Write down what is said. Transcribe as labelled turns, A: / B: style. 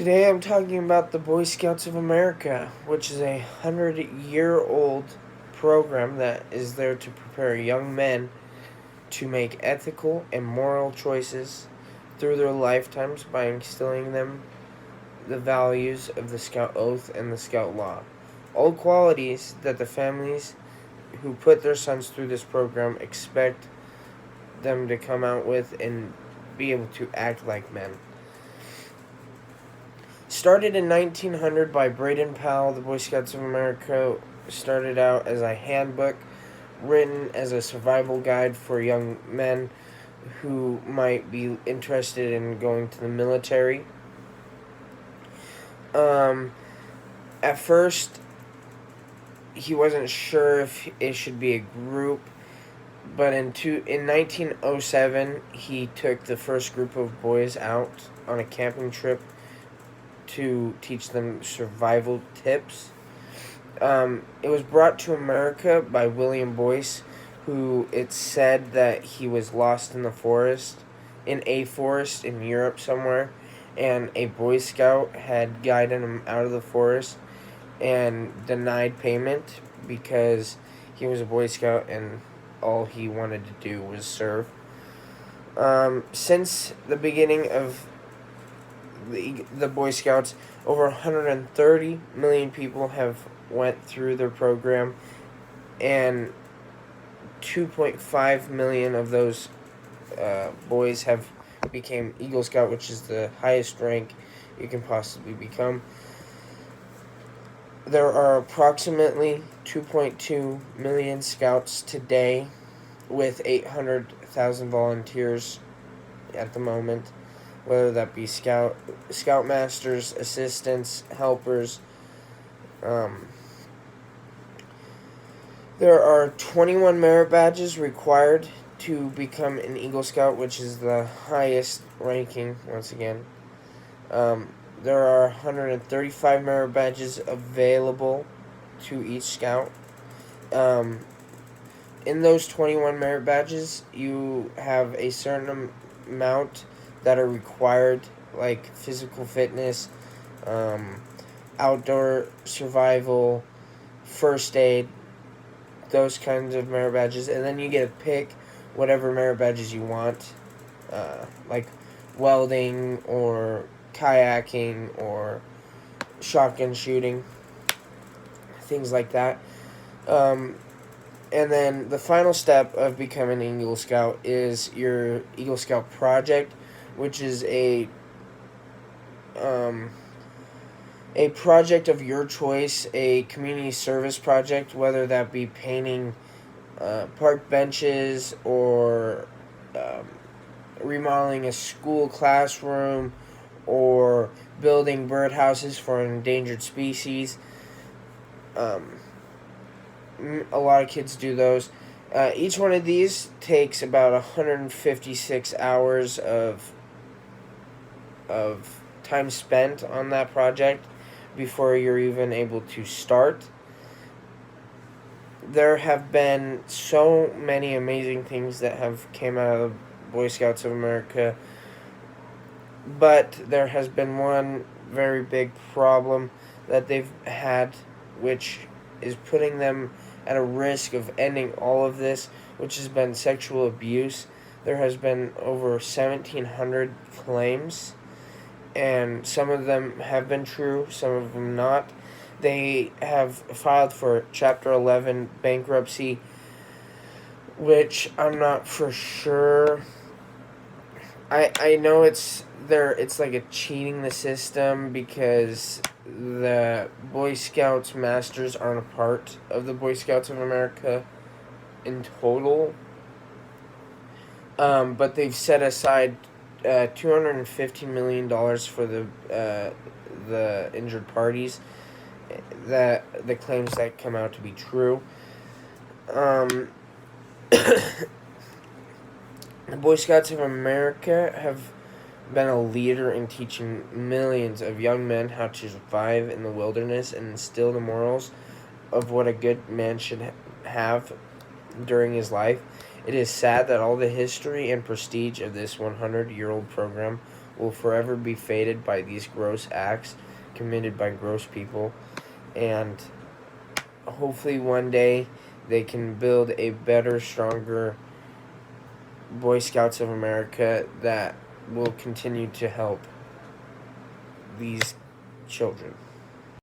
A: Today I'm talking about the Boy Scouts of America, which is a 100-year-old program that is there to prepare young men to make ethical and moral choices through their lifetimes by instilling them the values of the Scout Oath and the Scout Law. All qualities that the families who put their sons through this program expect them to come out with and be able to act like men. Started in 1900 by Braden Powell, the Boy Scouts of America started out as a handbook written as a survival guide for young men who might be interested in going to the military. Um, at first, he wasn't sure if it should be a group, but in 1907, he took the first group of boys out on a camping trip to teach them survival tips. It was brought to America by William Boyce, who it's said that he was lost in a forest in Europe somewhere, and a Boy Scout had guided him out of the forest and denied payment because he was a Boy Scout and all he wanted to do was serve. Since the beginning of the Boy Scouts, over 130 million people have went through their program, and 2.5 million of those boys have became Eagle Scout, which is the highest rank you can possibly become. There are approximately 2.2 million scouts today, with 800,000 volunteers at the moment, whether that be scoutmasters, assistants, helpers. There are 21 merit badges required to become an Eagle Scout, which is the highest ranking, once again. There are 135 merit badges available to each scout. In those 21 merit badges, you have a certain amount that are required, like physical fitness, outdoor survival, first aid, those kinds of merit badges, and then you get to pick whatever merit badges you want, like welding or kayaking or shotgun shooting, things like that. And then the final step of becoming an Eagle Scout is your Eagle Scout project, which is a project of your choice, a community service project, whether that be painting park benches or remodeling a school classroom or building birdhouses for an endangered species. A lot of kids do those. Each one of these takes about 156 hours of time spent on that project before you're even able to start. There have been so many amazing things that have came out of the Boy Scouts of America, but there has been one very big problem that they've had, which is putting them at a risk of ending all of this, which has been sexual abuse. There has been over 1,700 claims, and some of them have been true, some of them not. They have filed for Chapter 11 bankruptcy, which I'm not for sure. I know it's like a cheating the system because the Boy Scouts Masters aren't a part of the Boy Scouts of America in total. But they've set aside $250 million for the injured parties, that the claims that come out to be true. The Boy Scouts of America have been a leader in teaching millions of young men how to survive in the wilderness and instill the morals of what a good man should have during his life. It is sad that all the history and prestige of this 100-year-old program will forever be faded by these gross acts committed by gross people. And hopefully one day they can build a better, stronger Boy Scouts of America that will continue to help these children.